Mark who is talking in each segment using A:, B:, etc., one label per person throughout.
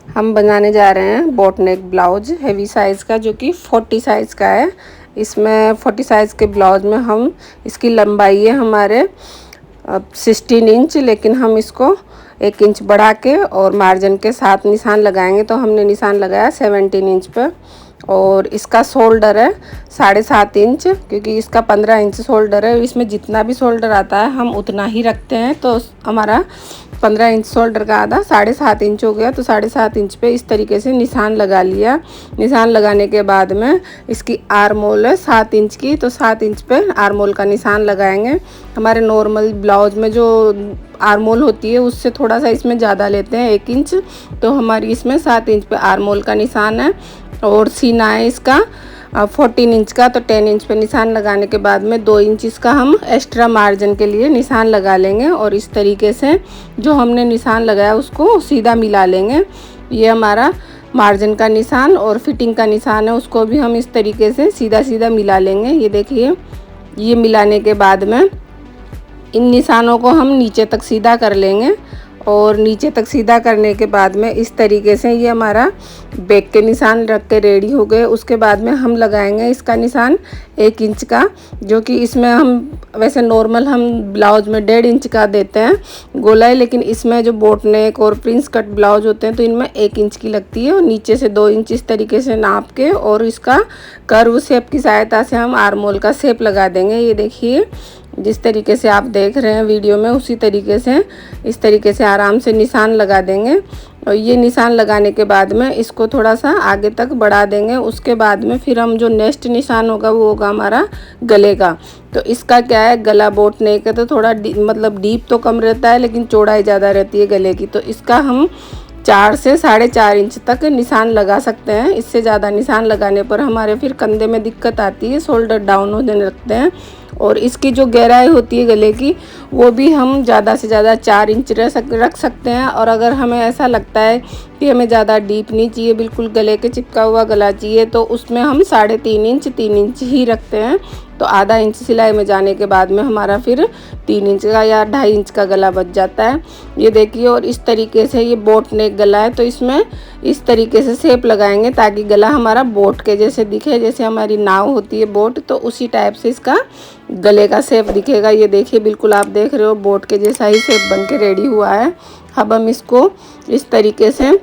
A: हम बनाने जा रहे हैं boat neck blouse heavy size का, जो कि 40 साइज़ का है। इसमें 40 साइज़ के ब्लाउज में हम इसकी लंबाई है हमारे 16 इंच, लेकिन हम इसको 1 इंच बढ़ा के और मार्जिन के साथ निशान लगाएंगे। तो हमने निशान लगाया 17 इंच पर। और इसका शोल्डर है 7.5 इंच, क्योंकि इसका 15 इंच शोल्डर है। इसमें जितना भी शोल्डर आता है हम उतना ही रखते हैं। तो हमारा 15 इंच शोल्डर का आधा 7.5 इंच हो गया। तो 7.5 इंच पे इस तरीके से निशान लगा लिया। निशान लगाने के बाद में इसकी आर्म होल है 7 इंच की, तो 7 इंच पे आर्म होल का निशान लगाएंगे। हमारे नॉर्मल ब्लाउज में जो आर्म होल होती है उससे थोड़ा सा इसमें ज़्यादा लेते हैं, 1 इंच। तो हमारी इसमें 7 इंच पे आर्म होल का निशान है। और सीना है इसका 14 इंच का। तो 10 इंच पे निशान लगाने के बाद में 2 इंच इसका हम एक्स्ट्रा मार्जिन के लिए निशान लगा लेंगे। और इस तरीके से जो हमने निशान लगाया उसको सीधा मिला लेंगे। ये हमारा मार्जिन का निशान और फिटिंग का निशान है, उसको भी हम इस तरीके से सीधा सीधा मिला लेंगे। ये देखिए, ये मिलाने के बाद में इन निशानों को हम नीचे तक सीधा कर लेंगे। और नीचे तक सीधा करने के बाद में इस तरीके से ये हमारा बैक के निशान रख के रेडी हो गए। उसके बाद में हम लगाएंगे इसका निशान 1 इंच का, जो कि इसमें हम वैसे नॉर्मल हम ब्लाउज में 1.5 इंच का देते हैं गोलाई, लेकिन इसमें जो बोट नेक और प्रिंस कट ब्लाउज होते हैं तो इनमें 1 इंच की लगती है। और नीचे से 2 इंच इस तरीके से नाप के और इसका कर्व शेप की सहायता से हम आर्म होल का शेप लगा देंगे। ये देखिए, जिस तरीके से आप देख रहे हैं वीडियो में उसी तरीके से इस तरीके से आराम से निशान लगा देंगे। और ये निशान लगाने के बाद में इसको थोड़ा सा आगे तक बढ़ा देंगे। उसके बाद में फिर हम जो नेक्स्ट निशान होगा वो होगा हमारा गले का। तो इसका क्या है, गला बोट नेक है तो थोड़ा मतलब डीप तो कम रहता है लेकिन चौड़ाई ज़्यादा रहती है गले की। तो इसका हम 4 से 4.5 इंच तक निशान लगा सकते हैं। इससे ज़्यादा निशान लगाने पर हमारे फिर कंधे में दिक्कत आती है, शोल्डर डाउन होने लगते हैं। और इसकी जो गहराई होती है गले की वो भी हम ज़्यादा से ज़्यादा 4 इंच रख सकते हैं। और अगर हमें ऐसा लगता है कि हमें ज़्यादा डीप नहीं चाहिए, बिल्कुल गले के चिपका हुआ गला चाहिए, तो उसमें हम 3.5 इंच 3 इंच ही रखते हैं। तो आधा इंच सिलाई में जाने के बाद में हमारा फिर 3 इंच का या 2.5 इंच का गला बच जाता है। ये देखिए, और इस तरीके से ये बोट नेक गला है तो इसमें इस तरीके से शेप लगाएंगे ताकि गला हमारा बोट के जैसे दिखे, जैसे हमारी नाव होती है बोट, तो उसी टाइप से इसका गले का शेप दिखेगा। ये देखिए, बिल्कुल आप देख रहे हो बोट के जैसा ही शेप बन के रेडी हुआ है। अब हम इसको इस तरीके से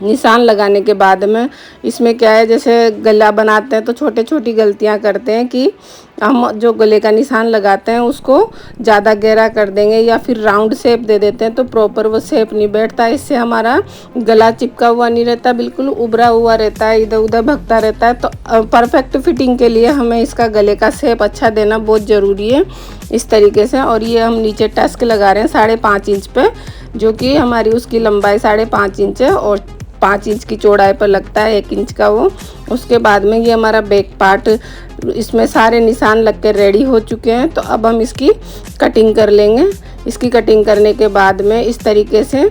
A: निशान लगाने के बाद में इसमें क्या है, जैसे गला बनाते हैं तो छोटे छोटी गलतियां करते हैं कि हम जो गले का निशान लगाते हैं उसको ज़्यादा गहरा कर देंगे या फिर राउंड शेप दे देते हैं, तो प्रॉपर वो शेप नहीं बैठता। इससे हमारा गला चिपका हुआ नहीं रहता, बिल्कुल उभरा हुआ रहता है, इधर उधर भगता रहता है। तो परफेक्ट फिटिंग के लिए हमें इसका गले का शेप अच्छा देना बहुत ज़रूरी है इस तरीके से। और ये हम नीचे टस्क लगा रहे हैं 5.5 इंच पे, जो कि हमारी उसकी लंबाई 5.5 इंच है और 5 इंच की चौड़ाई पर लगता है 1 इंच का वो। उसके बाद में ये हमारा बैक पार्ट, इसमें सारे निशान लग के रेडी हो चुके हैं। तो अब हम इसकी कटिंग कर लेंगे। इसकी कटिंग करने के बाद में इस तरीके से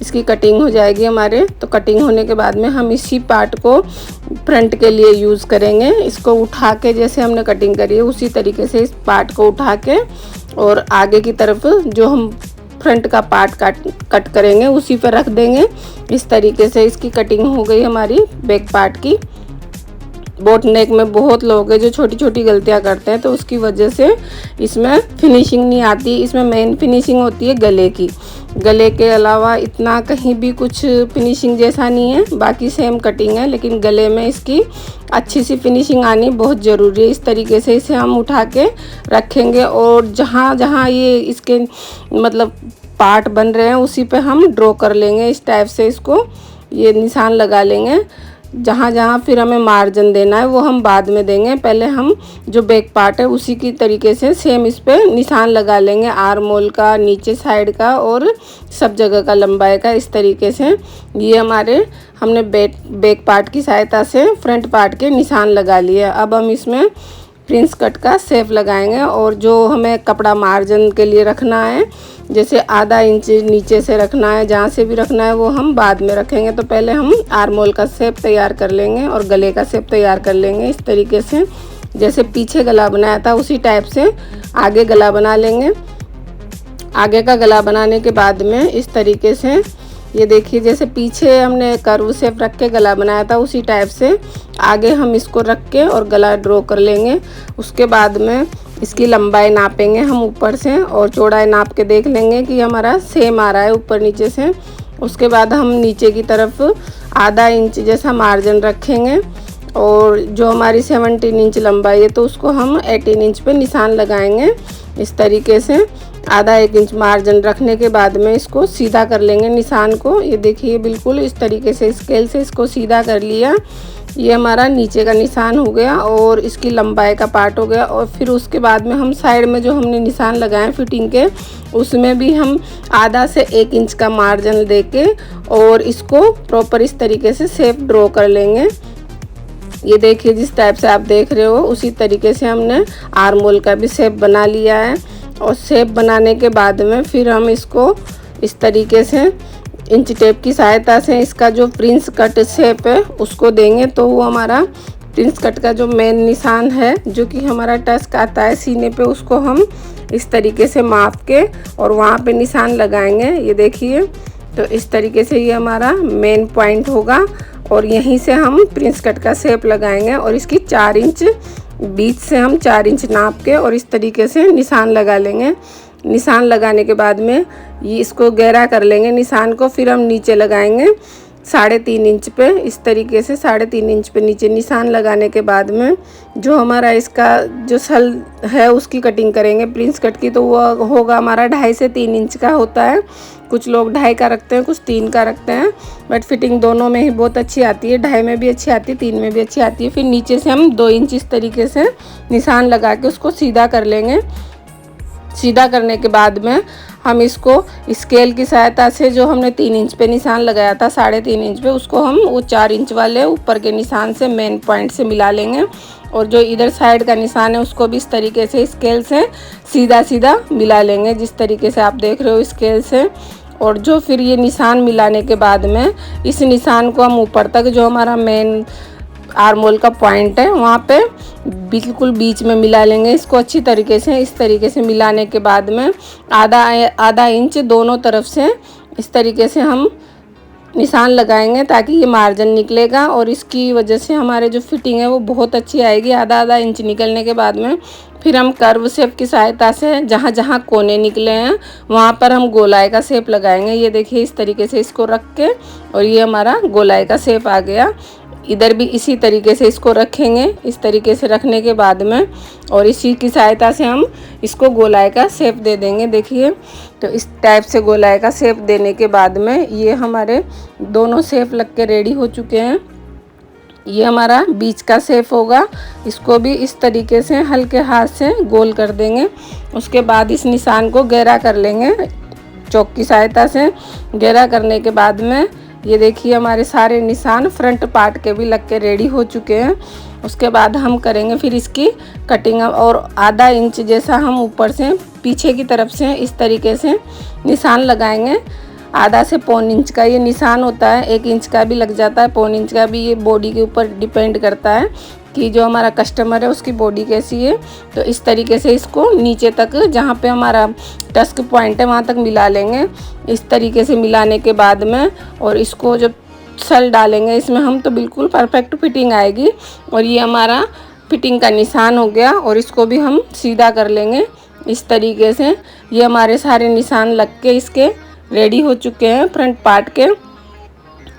A: इसकी कटिंग हो जाएगी हमारे। तो कटिंग होने के बाद में हम इसी पार्ट को फ्रंट के लिए यूज़ करेंगे। इसको उठा के जैसे हमने कटिंग करी है उसी तरीके से इस पार्ट को उठा के और आगे की तरफ जो हम फ्रंट का पार्ट कट करेंगे उसी पर रख देंगे। इस तरीके से इसकी कटिंग हो गई हमारी बैक पार्ट की। बोट नेक में बहुत लोग हैं जो छोटी छोटी गलतियां करते हैं, तो उसकी वजह से इसमें फिनिशिंग नहीं आती। इसमें मेन फिनिशिंग होती है गले की। गले के अलावा इतना कहीं भी कुछ फिनिशिंग जैसा नहीं है, बाकी सेम कटिंग है, लेकिन गले में इसकी अच्छी सी फिनिशिंग आनी बहुत ज़रूरी है। इस तरीके से इसे हम उठा के रखेंगे और जहाँ जहाँ ये इसके मतलब पार्ट बन रहे हैं उसी पे हम ड्रॉ कर लेंगे। इस टाइप से इसको ये निशान लगा लेंगे। जहाँ जहाँ फिर हमें मार्जिन देना है वो हम बाद में देंगे, पहले हम जो बैक पार्ट है उसी की तरीके से सेम इस पे निशान लगा लेंगे, आर्म होल का, नीचे साइड का और सब जगह का लंबाई का। इस तरीके से ये हमारे हमने बैक पार्ट की सहायता से फ्रंट पार्ट के निशान लगा लिए। अब हम इसमें प्रिंस कट का शेप लगाएंगे और जो हमें कपड़ा मार्जिन के लिए रखना है, जैसे आधा इंच नीचे से रखना है, जहाँ से भी रखना है वो हम बाद में रखेंगे। तो पहले हम आर्म होल का शेप तैयार कर लेंगे और गले का शेप तैयार कर लेंगे। इस तरीके से जैसे पीछे गला बनाया था उसी टाइप से आगे गला बना लेंगे। आगे का गला बनाने के बाद में इस तरीके से ये देखिए जैसे पीछे हमने कर्व शेप रख के गला बनाया था उसी टाइप से आगे हम इसको रख के और गला ड्रॉ कर लेंगे। उसके बाद में इसकी लंबाई नापेंगे हम ऊपर से और चौड़ाई नाप के देख लेंगे कि हमारा सेम आ रहा है ऊपर नीचे से। उसके बाद हम नीचे की तरफ आधा इंच जैसा मार्जिन रखेंगे और जो हमारी 17 इंच लंबाई है तो उसको हम 18 इंच पे निशान लगाएंगे। इस तरीके से आधा 1 इंच मार्जिन रखने के बाद में इसको सीधा कर लेंगे निशान को। ये देखिए बिल्कुल इस तरीके से स्केल से इसको सीधा कर लिया। ये हमारा नीचे का निशान हो गया और इसकी लंबाई का पार्ट हो गया। और फिर उसके बाद में हम साइड में जो हमने निशान लगाए फिटिंग के उसमें भी हम आधा से 1 इंच का मार्जिन देके और इसको प्रॉपर इस तरीके से शेप ड्रॉ कर लेंगे। ये देखिए जिस टाइप से आप देख रहे हो उसी तरीके से हमने आर्म होल का भी शेप बना लिया है। और शेप बनाने के बाद में फिर हम इसको इस तरीके से इंच टेप की सहायता से इसका जो प्रिंस कट शेप है उसको देंगे। तो वो हमारा प्रिंस कट का जो मेन निशान है जो कि हमारा टस्क आता है सीने पे उसको हम इस तरीके से माप के और वहाँ पे निशान लगाएंगे। ये देखिए तो इस तरीके से ये हमारा मेन पॉइंट होगा और यहीं से हम प्रिंस कट का शेप लगाएंगे। और इसकी 4 इंच बीच से हम 4 इंच नाप के और इस तरीके से निशान लगा लेंगे। निशान लगाने के बाद में ये इसको गहरा कर लेंगे निशान को। फिर हम नीचे लगाएंगे 3.5 इंच पे। इस तरीके से 3.5 इंच पे नीचे निशान लगाने के बाद में जो हमारा इसका जो सल है उसकी कटिंग करेंगे प्रिंस कट की। तो वो होगा हमारा 2.5 से 3 इंच का होता है। कुछ लोग 2.5 का रखते हैं, कुछ 3 का रखते हैं, बट फिटिंग दोनों में ही बहुत अच्छी आती है। 2.5 में भी अच्छी आती है, 3 में भी अच्छी आती है। फिर नीचे से हम 2 इंच इस तरीके से निशान लगा के उसको सीधा कर लेंगे। सीधा करने के बाद में हम इसको स्केल की सहायता से जो हमने 3 इंच पे निशान लगाया था 3.5 इंच पे उसको हम वो 4 इंच वाले ऊपर के निशान से मेन पॉइंट से मिला लेंगे। और जो इधर साइड का निशान है उसको भी इस तरीके से स्केल से सीधा सीधा मिला लेंगे जिस तरीके से आप देख रहे हो स्केल से। और जो फिर ये निशान मिलाने के बाद में इस निशान को हम ऊपर तक जो हमारा मेन आर्म होल का पॉइंट है वहाँ पे बिल्कुल बीच में मिला लेंगे इसको अच्छी तरीके से। इस तरीके से मिलाने के बाद में आधा इंच दोनों तरफ से इस तरीके से हम निशान लगाएंगे ताकि ये मार्जिन निकलेगा और इसकी वजह से हमारे जो फिटिंग है वो बहुत अच्छी आएगी। आधा इंच निकलने के बाद में फिर हम कर्व शेप की सहायता से जहाँ जहाँ कोने निकले हैं वहाँ पर हम गोलाई का शेप लगाएंगे। ये देखिए इस तरीके से इसको रख के और ये हमारा गोलाई का शेप आ गया। इधर भी इसी तरीके से इसको रखेंगे। इस तरीके से रखने के बाद में और इसी की सहायता से हम इसको गोलाई का शेप दे देंगे। देखिए तो इस टाइप से गोलाई का शेप देने के बाद में ये हमारे दोनों शेप लग के रेडी हो चुके हैं। ये हमारा बीच का शेप होगा। इसको भी इस तरीके से हल्के हाथ से गोल कर देंगे। उसके बाद इस निशान को गहरा कर लेंगे चौक की सहायता से। गहरा करने के बाद में ये देखिए हमारे सारे निशान फ्रंट पार्ट के भी लग के रेडी हो चुके हैं। उसके बाद हम करेंगे फिर इसकी कटिंग और आधा इंच जैसा हम ऊपर से पीछे की तरफ से इस तरीके से निशान लगाएंगे। आधा से 1.25 इंच का ये निशान होता है, 1 इंच का भी लग जाता है, 1.25 इंच का भी। ये बॉडी के ऊपर डिपेंड करता है कि जो हमारा कस्टमर है उसकी बॉडी कैसी है। तो इस तरीके से इसको नीचे तक जहाँ पे हमारा टस्क पॉइंट है वहाँ तक मिला लेंगे। इस तरीके से मिलाने के बाद में और इसको जब सल डालेंगे इसमें हम तो बिल्कुल परफेक्ट फिटिंग आएगी। और ये हमारा फिटिंग का निशान हो गया और इसको भी हम सीधा कर लेंगे इस तरीके से। ये हमारे सारे निशान लग के इसके रेडी हो चुके हैं फ्रंट पार्ट के।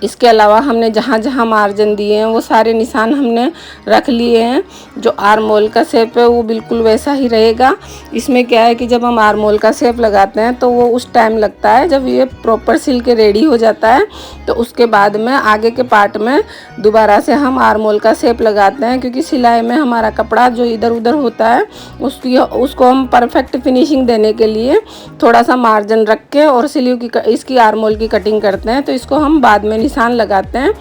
A: इसके अलावा हमने जहाँ जहाँ मार्जिन दिए हैं वो सारे निशान हमने रख लिए हैं। जो आर्म होल का शेप है वो बिल्कुल वैसा ही रहेगा। इसमें क्या है कि जब हम आर्म होल का शेप लगाते हैं तो वो उस टाइम लगता है जब ये प्रॉपर सिल के रेडी हो जाता है। तो उसके बाद में आगे के पार्ट में दोबारा से हम आर्म होल का शेप लगाते हैं, क्योंकि सिलाई में हमारा कपड़ा जो इधर उधर होता है उसको हम परफेक्ट फिनिशिंग देने के लिए थोड़ा सा मार्जिन रख के और स्लीव की इसकी आर्म होल की कटिंग करते हैं। तो इसको हम बाद में निशान लगाते हैं।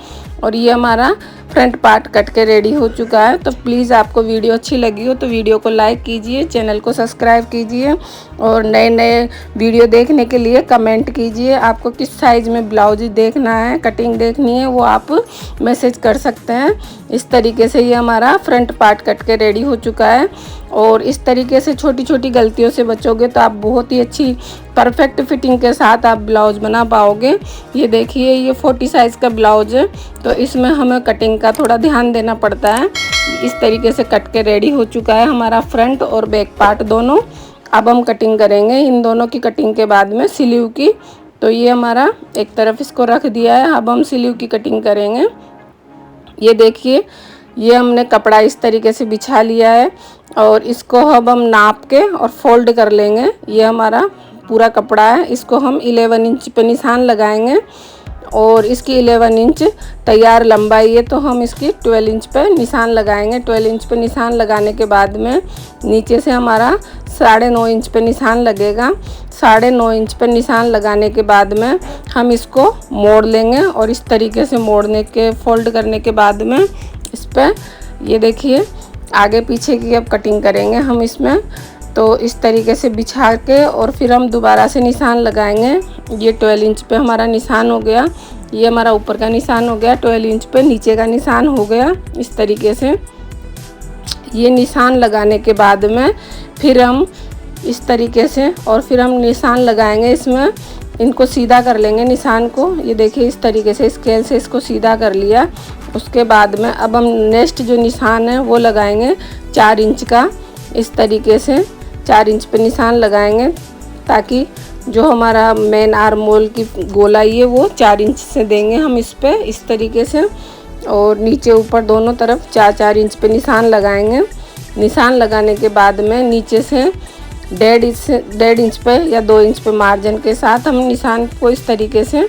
A: और ये हमारा फ्रंट पार्ट कट के रेडी हो चुका है। तो प्लीज़ आपको वीडियो अच्छी लगी हो तो वीडियो को लाइक कीजिए, चैनल को सब्सक्राइब कीजिए और नए नए वीडियो देखने के लिए कमेंट कीजिए। आपको किस साइज़ में ब्लाउज देखना है, कटिंग देखनी है, वो आप मैसेज कर सकते हैं। इस तरीके से ये हमारा फ्रंट पार्ट कट के रेडी हो चुका है। और इस तरीके से छोटी छोटी गलतियों से बचोगे तो आप बहुत ही अच्छी परफेक्ट फिटिंग के साथ आप ब्लाउज़ बना पाओगे। ये देखिए, ये 40 साइज़ का ब्लाउज है, तो इसमें हमें कटिंग का थोड़ा ध्यान देना पड़ता है। इस तरीके से कट के रेडी हो चुका है हमारा फ्रंट और बैक पार्ट दोनों। अब हम कटिंग करेंगे इन दोनों की कटिंग के बाद में स्लीव की। तो ये हमारा एक तरफ इसको रख दिया है, अब हम स्लीव की कटिंग करेंगे। ये देखिए, ये हमने कपड़ा इस तरीके से बिछा लिया है और इसको अब हम नाप के और फोल्ड कर लेंगे। ये हमारा पूरा कपड़ा है, इसको हम 11 इंच पे निशान लगाएंगे और इसकी 11 इंच तैयार लंबाई है, तो हम इसकी 12 इंच पे निशान लगाएंगे। 12 इंच पे निशान लगाने के बाद में नीचे से हमारा 9.5 इंच पे निशान लगेगा। 9.5 इंच पे निशान लगाने के बाद में हम इसको मोड़ लेंगे और इस तरीके से मोड़ने के फोल्ड करने के बाद में इस पर ये देखिए आगे पीछे की अब कटिंग करेंगे हम इसमें। तो इस तरीके से बिछा के और फिर हम दोबारा से निशान लगाएंगे। ये 12 इंच पे हमारा निशान हो गया, ये हमारा ऊपर का निशान हो गया, 12 इंच पे नीचे का निशान हो गया। इस तरीके से ये निशान लगाने के बाद में फिर हम इस तरीके से और फिर हम निशान लगाएंगे इसमें, इनको सीधा कर लेंगे निशान को। ये देखिए, इस तरीके से स्केल से इसको सीधा कर लिया। उसके बाद में अब हम नेक्स्ट जो निशान है वो लगाएंगे 4 इंच का। इस तरीके से 4 इंच पे निशान लगाएंगे ताकि जो हमारा मेन आर्म होल की गोलाई है वो 4 इंच से देंगे हम इस पे, इस तरीके से। और नीचे ऊपर दोनों तरफ 4-4 इंच पे निशान लगाएंगे। निशान लगाने के बाद में नीचे से 1.5 इंच पे या 2 इंच पे मार्जिन के साथ हम निशान को इस तरीके से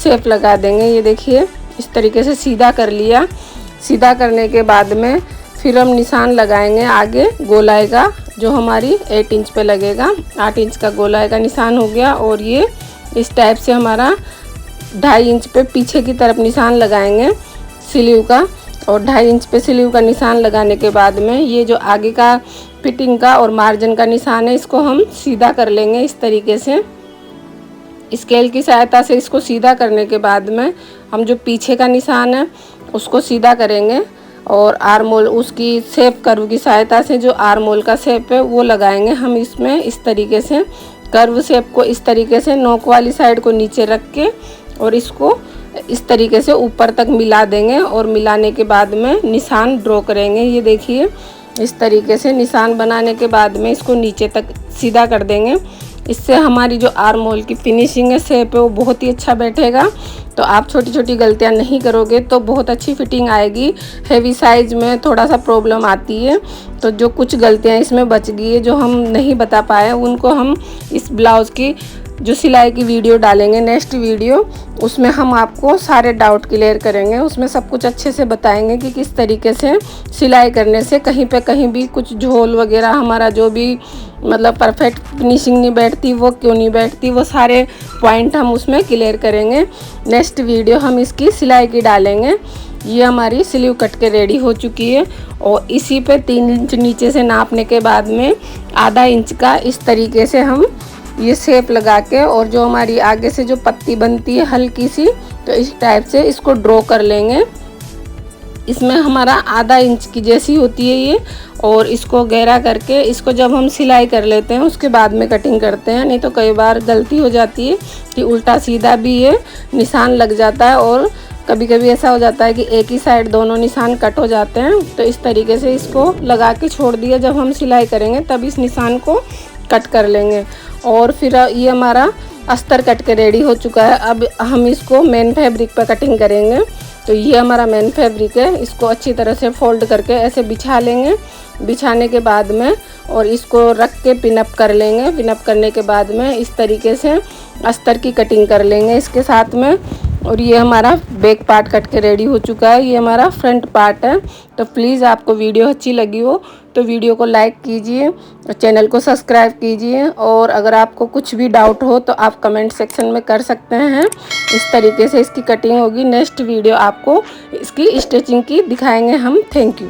A: शेप लगा देंगे। ये देखिए, इस तरीके से सीधा कर लिया। सीधा करने के बाद में फिर हम निशान लगाएंगे आगे गोलाई का, जो हमारी 8 इंच पे लगेगा। 8 इंच का गोलाई का निशान हो गया। और ये इस टाइप से हमारा 2.5 इंच पे पीछे की तरफ निशान लगाएंगे स्लीव का। और 2.5 इंच पे स्लीव का निशान लगाने के बाद में ये जो आगे का फिटिंग का और मार्जिन का निशान है, इसको हम सीधा कर लेंगे इस तरीके से। स्केल की सहायता से इसको सीधा करने के बाद में हम जो पीछे का निशान है उसको सीधा करेंगे और आर्म होल उसकी शेप कर्व की सहायता से जो आर्म होल का शेप है वो लगाएंगे हम इसमें। इस तरीके से कर्व शेप को इस तरीके से नोक वाली साइड को नीचे रख के और इसको इस तरीके से ऊपर तक मिला देंगे और मिलाने के बाद में निशान ड्रॉ करेंगे। ये देखिए, इस तरीके से निशान बनाने के बाद में इसको नीचे तक सीधा कर देंगे। इससे हमारी जो आर्म होल की फिनिशिंग है, शेप है, वो बहुत ही अच्छा बैठेगा। तो आप छोटी छोटी गलतियां नहीं करोगे तो बहुत अच्छी फिटिंग आएगी। हेवी साइज़ में थोड़ा सा प्रॉब्लम आती है, तो जो कुछ गलतियां इसमें बच गई है जो हम नहीं बता पाए, उनको हम इस ब्लाउज़ की जो सिलाई की वीडियो डालेंगे नेक्स्ट वीडियो, उसमें हम आपको सारे डाउट क्लियर करेंगे। उसमें सब कुछ अच्छे से बताएंगे कि किस तरीके से सिलाई करने से कहीं पे कहीं भी कुछ झोल वगैरह हमारा जो भी मतलब परफेक्ट फिनिशिंग नहीं बैठती वो क्यों नहीं बैठती, वो सारे पॉइंट हम उसमें क्लियर करेंगे। नेक्स्ट वीडियो हम इसकी सिलाई की डालेंगे। ये हमारी स्लीव कट के रेडी हो चुकी है और इसी पे 3 इंच नीचे से नापने के बाद में आधा इंच का इस तरीके से हम ये शेप लगा के और जो हमारी आगे से जो पत्ती बनती है हल्की सी, तो इस टाइप से इसको ड्रॉ कर लेंगे। इसमें हमारा आधा इंच की जैसी होती है ये, और इसको गहरा करके इसको जब हम सिलाई कर लेते हैं उसके बाद में कटिंग करते हैं। नहीं तो कई बार गलती हो जाती है कि उल्टा सीधा भी ये निशान लग जाता है और कभी कभी ऐसा हो जाता है कि एक ही साइड दोनों निशान कट हो जाते हैं। तो इस तरीके से इसको लगा के छोड़ दिया, जब हम सिलाई करेंगे तब इस निशान को कट कर लेंगे। और फिर ये हमारा अस्तर कट के रेडी हो चुका है। अब हम इसको मेन फैब्रिक पर कटिंग करेंगे। तो ये हमारा मेन फैब्रिक है, इसको अच्छी तरह से फोल्ड करके ऐसे बिछा लेंगे। बिछाने के बाद में और इसको रख के पिनअप कर लेंगे। पिनअप करने के बाद में इस तरीके से अस्तर की कटिंग कर लेंगे इसके साथ में। और ये हमारा बैक पार्ट कट के रेडी हो चुका है। ये हमारा फ्रंट पार्ट है। तो प्लीज़ आपको वीडियो अच्छी लगी हो तो वीडियो को लाइक कीजिए, चैनल को सब्सक्राइब कीजिए, और अगर आपको कुछ भी डाउट हो तो आप कमेंट सेक्शन में कर सकते हैं। इस तरीके से इसकी कटिंग होगी। नेक्स्ट वीडियो आपको इसकी स्टिचिंग की दिखाएंगे हम। Thank you.